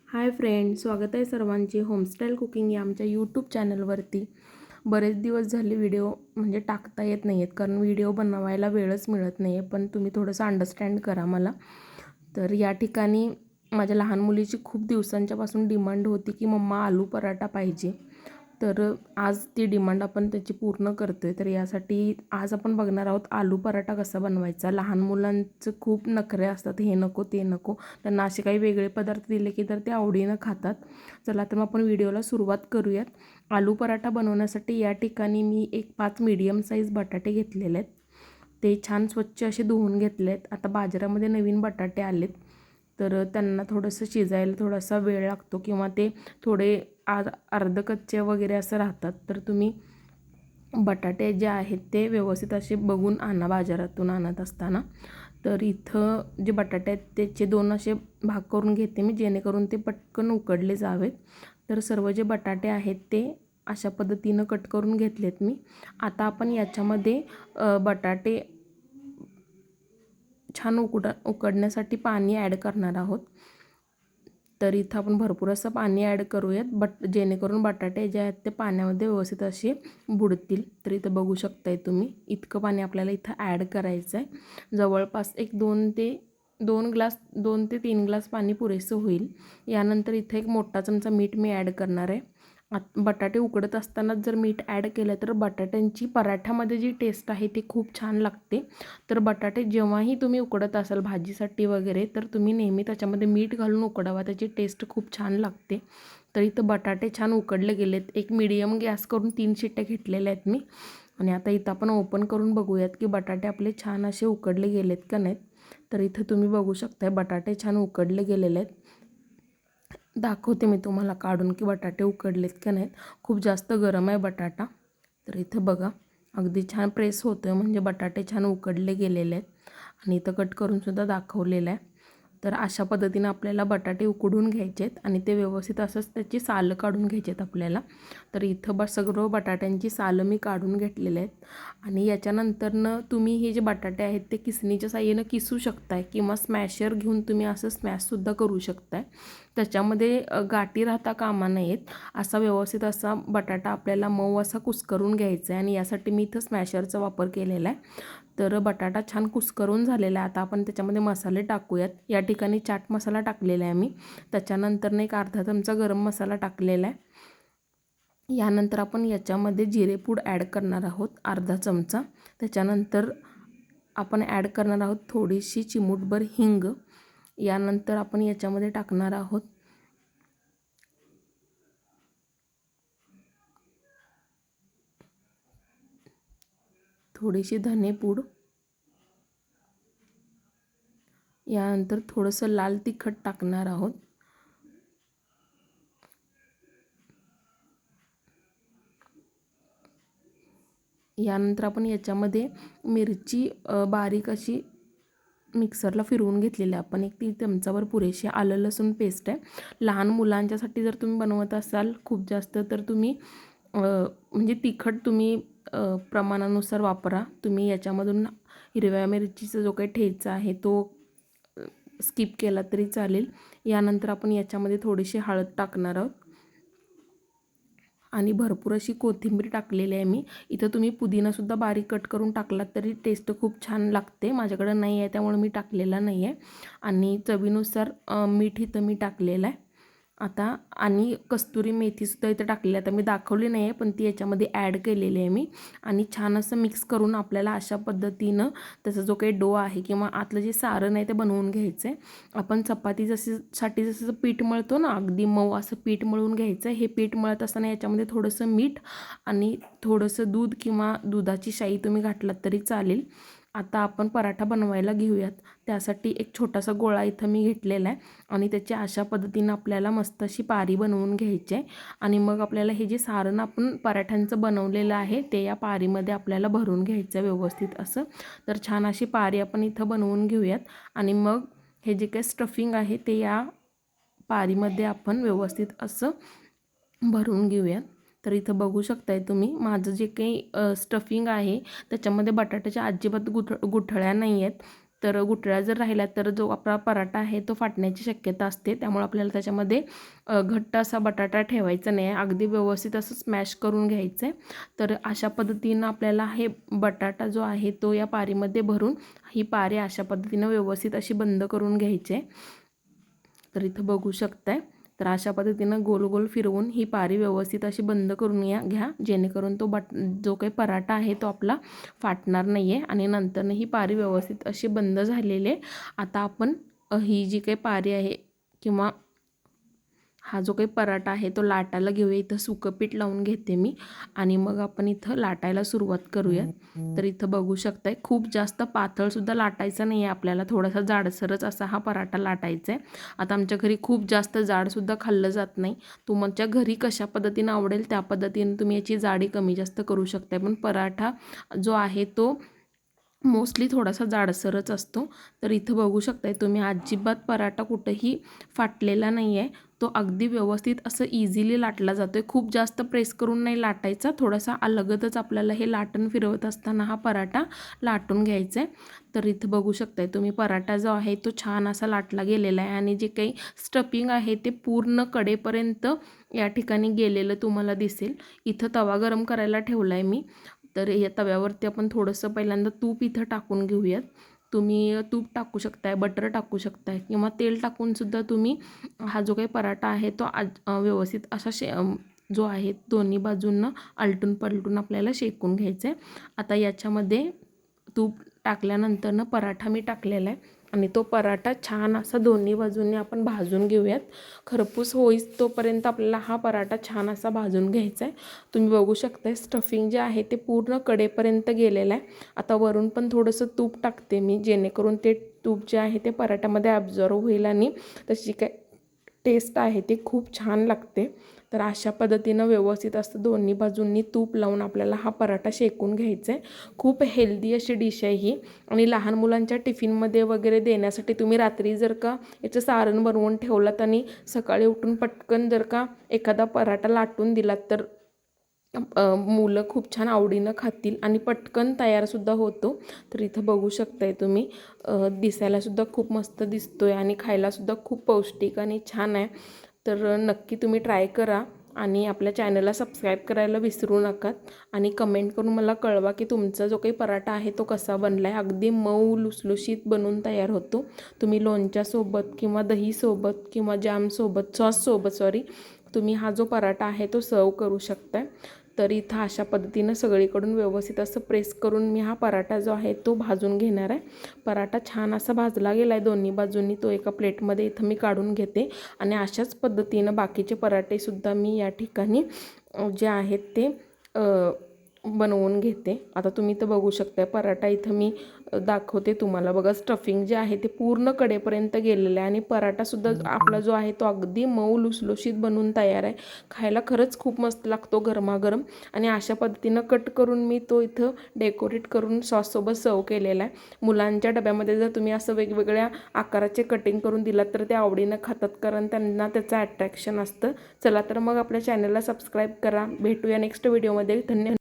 Hi friend, स्वागत आहे सर्वांचे होमस्टाईल कुकिंग या आमच्या यूट्यूब चॅनलवरती. बरेच दिवस झाले व्हिडिओ टाकता येत नाही आहेत, कारण व्हिडिओ बनवायला वेळच मिळत नाही आहे. पण तुम्ही थोडंसं अंडरस्टँड करा मला. तर या ठिकाणी माझ्या लहान मुलीची खूप दिवसांच्यापासून डिमांड होती की मम्मा आलू पराठा पाहिजे. तर आज ती डिमांड आपण त्याची पूर्ण करतो आहे. तर यासाठी आज आपण बघणार आहोत आलू पराठा कसा बनवायचा. लहान मुलांचं खूप नखरे असतात, हे नको ते नको. त्यांना असे काही वेगळे पदार्थ दिले की तर ते आवडीनं खातात. चला तर मग आपण व्हिडिओला सुरुवात करूयात. आलू पराठा बनवण्यासाठी या ठिकाणी मी 5 मीडियम साईज बटाटे घेतलेले आहेत. ते छान स्वच्छ असे धुवून घेतले आहेत. आता बाजारामध्ये नवीन बटाटे आलेत, तर त्यांना थोडंसं शिजायला थोडासा वेळ लागतो किंवा ते थोडे अर्ध कच्चे वगैरे असं राहतात. तर तुम्ही बटाटे जे आहेत ते व्यवस्थित असे बघून आणा बाजारातून आणत असताना. तर इथं जे बटाटे आहेत त्याचे 2 असे भाग करून घेते मी, जेणेकरून ते पटकन उकडले जावेत. तर सर्व जे बटाटे आहेत ते अशा पद्धतीनं कट करून घेतलेत मी. आता आपण याच्यामध्ये बटाटे छान उकडण्यासाठी पाणी ॲड करणार आहोत. तर इथं आपण भरपूर असं पाणी ॲड करूयात, जेणेकरून बटाटे जे आहेत ते पाण्यामध्ये व्यवस्थित असे बुडतील. तर इथं बघू शकताय तुम्ही, इतकं पाणी आपल्याला इथं ॲड करायचं आहे. जवळपास एक 2 ते 3 ग्लास पाणी पुरेसं होईल. यानंतर इथं एक मोठा चमचा मीठ मी ॲड करणार आहे. बटाटे उकडत असतानाच जर मीठ ॲड केलं तर बटाट्यांची पराठ्यामध्ये जी टेस्ट आहे ती खूप छान लागते. तर बटाटे जेव्हाही तुम्ही उकडत असाल भाजीसाठी वगैरे, तर तुम्ही नेहमी त्याच्यामध्ये मीठ घालून उकडवा, त्याची टेस्ट खूप छान लागते. तर इथं बटाटे छान उकडले गेलेत. एक मीडियम गॅस करून 3 शिट्ट्या घेतलेल्या आहेत मी. आणि आता इथं आपण ओपन करून बघूयात की बटाटे आपले छान असे उकडले गेलेत का नाहीत. तर इथं तुम्ही बघू शकताय बटाटे छान उकडले गेलेले आहेत. दाखवते मी तुम्हाला काढून की बटाटे उकडलेत का नाहीत. खूप जास्त गरम आहे बटाटा. तर इथं बघा, अगदी छान प्रेस होतं आहे, म्हणजे बटाटे छान उकडले गेलेले आहेत. आणि इथं कट करूनसुद्धा दाखवलेलं आहे. तर अशा पद्धतीनं आपल्याला बटाटे उकडून घ्यायचे आहेत आणि ते व्यवस्थित असंच त्याची सालं काढून घ्यायची आहेत आपल्याला. तर इथं सगळं बटाट्यांची सालं मी काढून घेतलेले आहेत. आणि याच्यानंतरनं तुम्ही हे जे बटाटे आहेत ते किसणीच्या साहाय्यानं किसू शकताय किंवा स्मॅशर घेऊन तुम्ही असं स्मॅशसुद्धा करू शकताय. त्याच्यामध्ये गाठी राहता कामा नयेत. असा व्यवस्थित असा बटाटा आपल्याला मऊ असा कुस्करून घ्यायचा आहे आणि यासाठी मी इथं स्मॅशरचा वापर केलेला आहे. तर बटाटा छान कुस्करून झालेला आहे. आता आपण त्याच्यामध्ये मसाले टाकूयात. या ठिकाणी चाट मसाला टाकलेला आहे मी. त्याच्यानंतर एक अर्धा चमचा गरम मसाला टाकलेला आहे. यानंतर आपण याच्यामध्ये जिरेपूड ॲड करणार आहोत अर्धा चमचा. त्याच्यानंतर आपण ॲड करणार आहोत थोडीशी चिमूटभर हिंग. यानंतर आपण याच्यामध्ये टाकणार आहोत थोडीशी धनेपूड. यानंतर थोडंसं लाल तिखट टाकणार आहोत. यानंतर आपण याच्यामध्ये मिरची बारीक अशी मिक्सरला फिरवून घेतलेली आहे. आपण 1 चमचाभर पुरेशी आलं लसूण पेस्ट आहे. लहान मुलांच्यासाठी जर तुम्ही बनवत असाल खूप जास्त, तर तुम्ही म्हणजे तिखट तुम्ही प्रमाणानुसार वापरा. तुम्ही याच्यामधून हिरव्या मिरचीचा जो काही ठेचा आहे तो स्किप केला तरी चालेल. यानंतर आपण याच्यामध्ये थोडीशी हळद टाकणार आहोत आणि भरपूर अशी कोथिंबीर टाकलेली आहे मी. इथं तुम्ही पुदिनासुद्धा बारीक कट करून टाकलात तरी टेस्ट खूप छान लागते. माझ्याकडं नाही आहे त्यामुळे मी टाकलेला नाही आहे. आणि चवीनुसार मीठ इथं मी टाकलेलं आहे. आता आणि कस्तुरी मेथीसुद्धा इथं टाकलेली आहे. आता मी दाखवली नाही आहे, पण ती याच्यामध्ये ॲड केलेली आहे मी. आणि छान असं मिक्स करून आपल्याला अशा पद्धतीनं त्याचा जो काही डो आहे किंवा आतलं जे सारण आहे ते बनवून घ्यायचं आहे. आपण चपाती जसं पीठ मळतो ना, अगदी मऊ असं पीठ मळून घ्यायचं आहे. हे पीठ मळत असताना याच्यामध्ये थोडंसं मीठ आणि थोडंसं दूध किंवा दुधाची शाई तुम्ही घातलात तरी चालेल. आता आपण पराठा बनवायला घेऊयात. त्यासाठी एक छोटासा गोळा इथं मी घेतलेला आहे आणि त्याची अशा पद्धतीनं आपल्याला मस्त अशी पारी बनवून घ्यायची आहे. आणि मग आपल्याला हे जे सारण आपण पराठ्यांचं बनवलेलं आहे ते या पारीमध्ये आपल्याला भरून घ्यायचं आहे व्यवस्थित असं. तर छान अशी पारी आपण इथं बनवून घेऊयात आणि मग हे जे काही स्टफिंग आहे ते या पारीमध्ये आपण व्यवस्थित असं भरून घेऊयात. तर इथं बघू शकताय तुम्ही माझं जे काही स्टफिंग आहे त्याच्यामध्ये बटाट्याच्या अजिबात गुठळ्या नाही आहेत. तर गुठळ्या जर राहिल्या तर जो आपला पराठा आहे तो फाटण्याची शक्यता असते. त्यामुळे आपल्याला त्याच्यामध्ये घट्ट असा बटाटा ठेवायचा नाही आहे, अगदी व्यवस्थित असं स्मॅश करून घ्यायचं आहे. तर अशा पद्धतीनं आपल्याला हे बटाटा जो आहे तो या पारीमध्ये भरून ही पारी अशा पद्धतीनं व्यवस्थित अशी बंद करून घ्यायची आहे. तर इथं बघू शकताय. तर अशा पद्धतीनं गोल गोल फिरवून ही पारी व्यवस्थित अशी बंद करून घ्या, जेणेकरून तो जो काही पराठा आहे तो आपला फाटणार नाही आहे. आणि नंतरनं ही पारी व्यवस्थित अशी बंद झालेली आहे. आता आपण ही जी काही पारी आहे किंवा हा जो काही पराठा आहे तो लाटायला घेऊया. इथं सुकं पीठ लावून घेते मी आणि मग आपण इथं लाटायला सुरुवात करूया. तर इथं बघू शकताय, खूप जास्त पातळसुद्धा लाटायचा नाही आहे आपल्याला, थोडासा जाडसरच असा हा पराठा लाटायचा आहे. आता आमच्या घरी खूप जास्त जाडसुद्धा खाल्लं जात नाही. तुमच्या घरी कशा पद्धतीनं आवडेल त्या पद्धतीने तुम्ही याची जाडी कमी जास्त करू शकताय. पण पराठा जो आहे तो मोस्टली थोडासा जाडसरच असतो. तर इथं बघू शकताय तुम्ही, अजिबात पराठा कुठंही फाटलेला नाही आहे. तो अगदी व्यवस्थित असं इझिली लाटला जातो आहे. खूप जास्त प्रेस करून नाही लाटायचा, थोडासा अलगदच आपल्याला हे लाटण फिरवत असताना हा पराठा लाटून घ्यायचा आहे. तर इथं बघू शकताय तुम्ही, पराठा जो आहे तो छान असा लाटला गेलेला आहे आणि जे काही स्टफिंग आहे ते पूर्ण कडेपर्यंत या ठिकाणी गेलेलं तुम्हाला दिसेल. इथं तवा गरम करायला ठेवला आहे मी. तर या तव्यावरती आपण थोडंसं पहिल्यांदा तूप इथं टाकून घेऊयात. तुम्ही तूप टाकू शकताय, बटर टाकू शकताय किंवा तेल टाकूनसुद्धा तुम्ही हा जो काही पराठा आहे तो व्यवस्थित असा जो आहे दोन्ही बाजूंना आलटून पलटून आपल्याला शेकून घ्यायचं आहे. आता याच्यामध्ये तूप टाकल्यानंतरनं पराठा मी टाकलेला आहे आणि तो पराठा छान असा दोन्ही बाजूंनी आपण भाजून घेऊयात. खरपूस होईस तोपर्यंत आपल्याला हा पराठा छान असा भाजून घ्यायचा आहे. तुम्ही बघू शकताय स्टफिंग जे आहे ते पूर्ण कडेपर्यंत गेलेलं आहे. आता वरून पण थोडंसं तूप टाकते मी, जेणेकरून ते तूप जे आहे ते पराठ्यामध्ये ॲब्झॉर्व होईल आणि तशी काय टेस्ट आहे ती खूप छान लागते. तर अशा पद्धतीनं व्यवस्थित असं दोन्ही बाजूंनी तूप लावून आपल्याला हा पराठा शेकून घ्यायचा आहे. खूप हेल्दी अशी डिश आहे ही आणि लहान मुलांच्या टिफिनमध्ये वगैरे देण्यासाठी तुम्ही रात्री जर का याचं सारण बनवून ठेवलात आणि सकाळी उठून पटकन जर का एखादा पराठा लाटून दिलात तर मुलं खूप छान आवडीनं खातील आणि पटकन तयारसुद्धा होतो. तर इथं बघू शकताय तुम्ही, दिसायलासुद्धा खूप मस्त दिसतो आहे आणि खायलासुद्धा खूप पौष्टिक आणि छान आहे. तर नक्की तुम्ही ट्राय करा आणि आपल्या चॅनलला सबस्क्राईब करायला विसरू नका आणि कमेंट करून मला कळवा की तुमचा जो काही पराठा आहे तो कसा बनला आहे. अगदी मऊ लुसलुशीत बनून तयार होतो. तुम्ही लोणच्यासोबत किंवा दहीसोबत किंवा जॅमसोबत सॉरी तुम्ही हा जो पराठा आहे तो सर्व करू शकता. तर इथं अशा पद्धतीनं सगळीकडून व्यवस्थित असं प्रेस करून मी हा पराठा जो आहे तो भाजून घेणार आहे. पराठा छान असा भाजला गेला आहे दोन्ही बाजूंनी. तो एका प्लेटमध्ये इथं मी काढून घेते आणि अशाच पद्धतीनं बाकीचे पराठेसुद्धा मी या ठिकाणी जे आहेत ते बनवून घेते. आता तुम्ही तर बघू शकता पराठा इथं मी दाखवते तुम्हाला. बघा स्टफिंग जे आहे ते पूर्ण कडेपर्यंत गेलेलं आहे आणि पराठासुद्धा आपला जो आहे तो अगदी मऊ लुसलुशीत बनून तयार आहे. खायला खरंच खूप मस्त लागतो गरमागरम आणि अशा पद्धतीनं कट करून मी तो इथं डेकोरेट करून सॉससोबत सर्व केलेला आहे. मुलांच्या डब्यामध्ये जर तुम्ही असं वेगवेगळ्या आकाराचे कटिंग करून दिलात तर ते आवडीनं खातात, कारण त्यांना त्याचं अट्रॅक्शन असतं. चला तर मग आपल्या चॅनलला सबस्क्राईब करा. भेटूया नेक्स्ट व्हिडिओमध्ये. धन्यवाद.